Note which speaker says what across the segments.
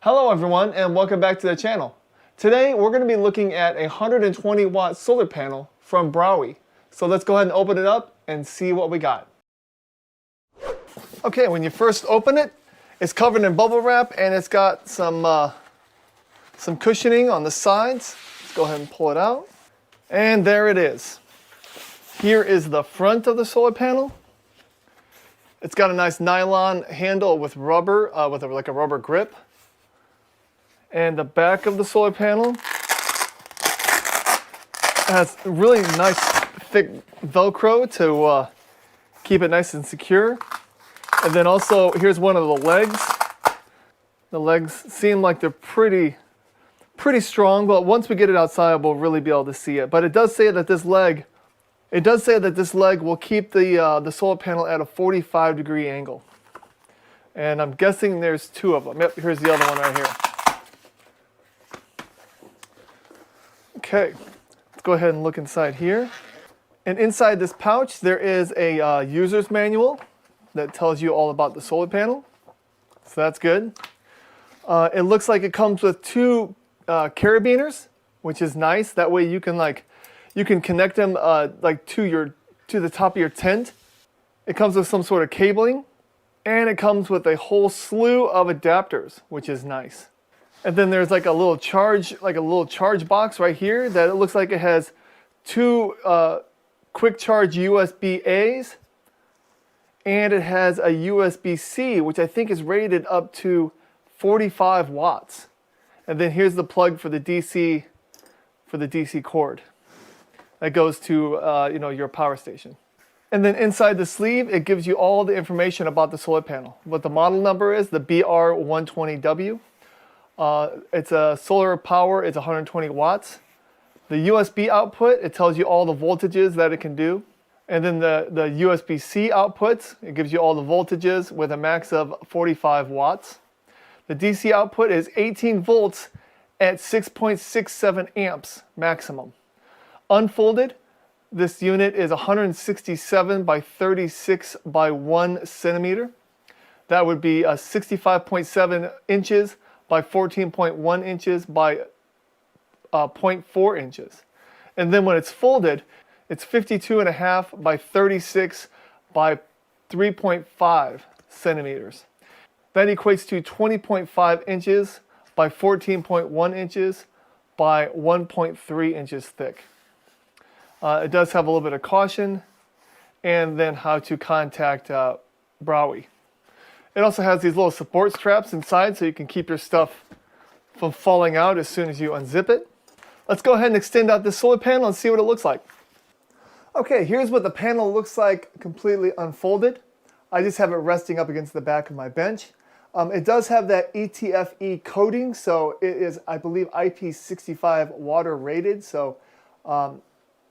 Speaker 1: Hello everyone and welcome back to the channel. Today we're going to be looking at a 120 watt solar panel from BROWEY. So let's go ahead and open it up and see what we got. Okay, when you first open it, it's covered in bubble wrap and it's got some cushioning on the sides. Let's go ahead and pull it out. And there it is. Here is the front of the solar panel. It's got a nice nylon handle with rubber, like a rubber grip. And the back of the solar panel has really nice thick Velcro to keep it nice and secure. And then also, here's one of the legs. The legs seem like they're pretty strong, but once we get it outside, we'll really be able to see it. But it does say that this leg will keep the solar panel at a 45-degree angle. And I'm guessing there's two of them. Yep, here's the other one right here. Okay, let's go ahead and look inside here. And inside this pouch, there is a user's manual that tells you all about the solar panel. So that's good. It looks like it comes with two carabiners, which is nice. That way you can connect them to the top of your tent. It comes with some sort of cabling, and it comes with a whole slew of adapters, which is nice. And then there's like a little charge box right here that it looks like it has two quick charge USB-A's, and it has a USB-C, which I think is rated up to 45 watts. And then here's the plug for the DC cord that goes to your power station. And then inside the sleeve, it gives you all the information about the solar panel. What the model number is, the BR120W. It's a solar power, it's 120 watts. The USB output, it tells you all the voltages that it can do. And then the USB-C outputs, it gives you all the voltages with a max of 45 watts. The DC output is 18 volts at 6.67 amps maximum. Unfolded, this unit is 167 by 36 by 1 centimeter. That would be 65.7 inches by 14.1 inches by 0.4 inches. And then when it's folded, it's 52.5 by 36 by 3.5 centimeters. That equates to 20.5 inches by 14.1 inches by 1.3 inches thick. It does have a little bit of caution, and then how to contact BROWEY. It also has these little support straps inside so you can keep your stuff from falling out as soon as you unzip it. Let's go ahead and extend out this solar panel and see what it looks like. Okay, here's what the panel looks like completely unfolded. I just have it resting up against the back of my bench. It does have that ETFE coating, so it is, I believe, IP65 water rated, so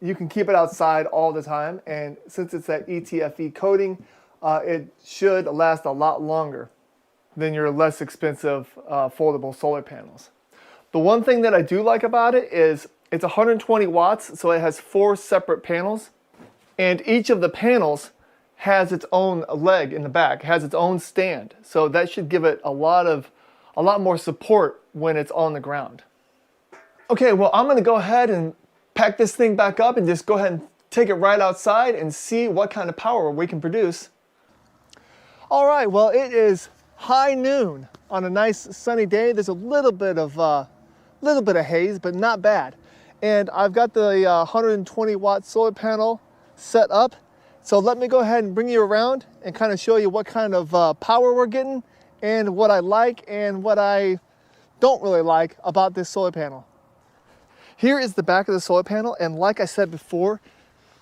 Speaker 1: you can keep it outside all the time. And since it's that ETFE coating, it should last a lot longer than your less expensive foldable solar panels. The one thing that I do like about it is it's 120 watts, so it has 4 separate panels, and each of the panels has its own leg in the back, has its own stand, so that should give it a lot more support when it's on the ground. Okay, well, I'm going to go ahead and pack this thing back up and just go ahead and take it right outside and see what kind of power we can produce. All right, well, it is high noon on a nice sunny day. There's a little bit of haze, but not bad. And I've got the 120 watt solar panel set up. So let me go ahead and bring you around and kind of show you what kind of power we're getting and what I like and what I don't really like about this solar panel. Here is the back of the solar panel, and like I said before,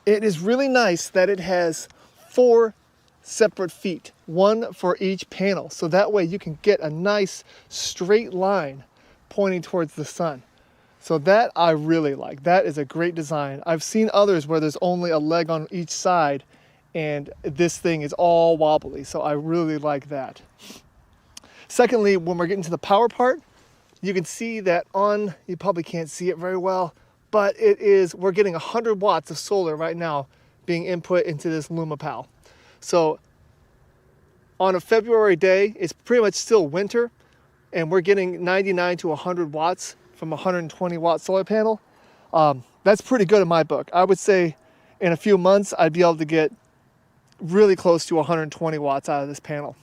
Speaker 1: it is really nice that it has 4 separate feet, 1 for each panel, so that way you can get a nice straight line pointing towards the sun. So that I really like. That is a great design. I've seen others where there's only a leg on each side and this thing is all wobbly, so I really like that. Secondly, when we're getting to the power part, you can see that you probably can't see it very well, but we're getting 100 watts of solar right now being input into this LumaPal. So on a February day, it's pretty much still winter, and we're getting 99 to 100 watts from a 120 watt solar panel. That's pretty good in my book. I would say in a few months, I'd be able to get really close to 120 watts out of this panel.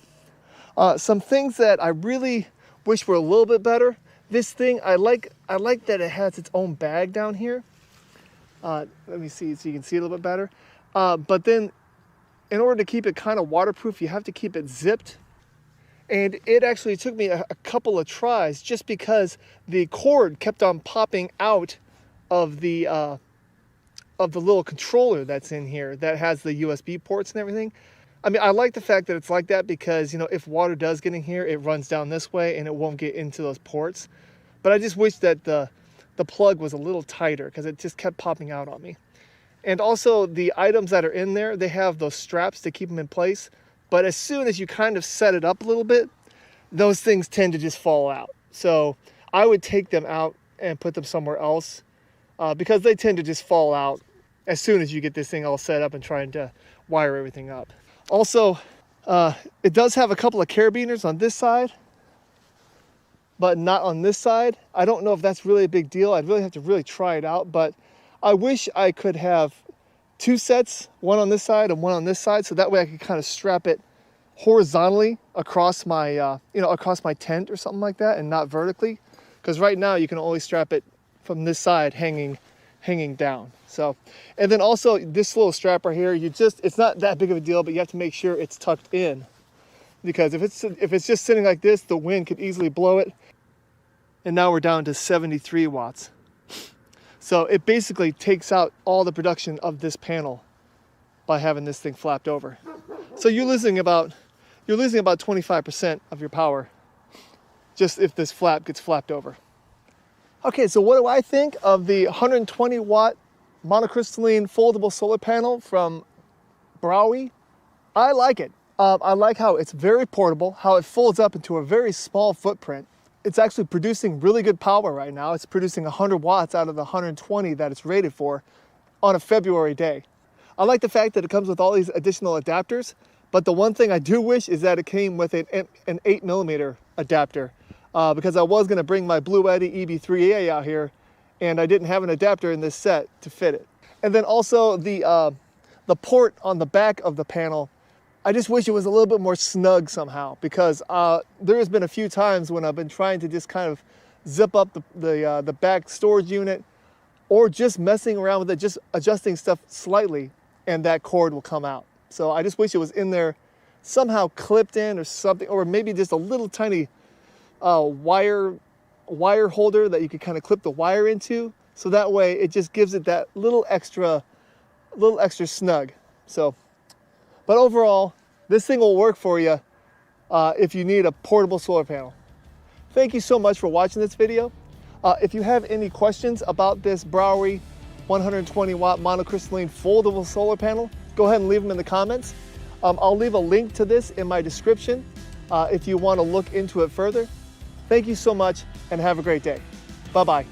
Speaker 1: Some things that I really wish were a little bit better. This thing, I like that it has its own bag down here. Let me see so you can see a little bit better. But then in order to keep it kind of waterproof, you have to keep it zipped. And it actually took me a couple of tries just because the cord kept on popping out of the little controller that's in here that has the USB ports and everything. I mean, I like the fact that it's like that because, you know, if water does get in here, it runs down this way and it won't get into those ports. But I just wish that the plug was a little tighter because it just kept popping out on me. And also the items that are in there, they have those straps to keep them in place. But as soon as you kind of set it up a little bit, those things tend to just fall out. So I would take them out and put them somewhere else because they tend to just fall out as soon as you get this thing all set up and trying to wire everything up. Also, it does have a couple of carabiners on this side, but not on this side. I don't know if that's really a big deal. I'd really have to really try it out, but I wish I could have two sets, one on this side and one on this side, so that way I could kind of strap it horizontally across my, across my tent or something like that, and not vertically. Because right now you can only strap it from this side hanging down. So, and then also this little strap right here, it's not that big of a deal, but you have to make sure it's tucked in, because if it's just sitting like this, the wind could easily blow it. And now we're down to 73 watts. So it basically takes out all the production of this panel by having this thing flapped over. So you're losing about 25% of your power just if this flap gets flapped over. Okay, so what do I think of the 120 watt monocrystalline foldable solar panel from BROWEY? I like it. I like how it's very portable, how it folds up into a very small footprint. It's actually producing really good power right now. It's producing 100 watts out of the 120 that it's rated for on a February day. I like the fact that it comes with all these additional adapters, but the one thing I do wish is that it came with an 8mm adapter. Because I was going to bring my Blue Eddy EB3A out here, and I didn't have an adapter in this set to fit it. And then also the port on the back of the panel, I just wish it was a little bit more snug somehow, because there has been a few times when I've been trying to just kind of zip up the back storage unit, or just messing around with it, just adjusting stuff slightly, and that cord will come out. So I just wish it was in there somehow clipped in or something, or maybe just a little tiny wire holder that you could kind of clip the wire into, so that way it just gives it that little extra snug. So, but overall, this thing will work for you if you need a portable solar panel. Thank you so much for watching this video. If you have any questions about this BROWEY 120 watt monocrystalline foldable solar panel, go ahead and leave them in the comments. I'll leave a link to this in my description if you want to look into it further. Thank you so much and have a great day. Bye-bye.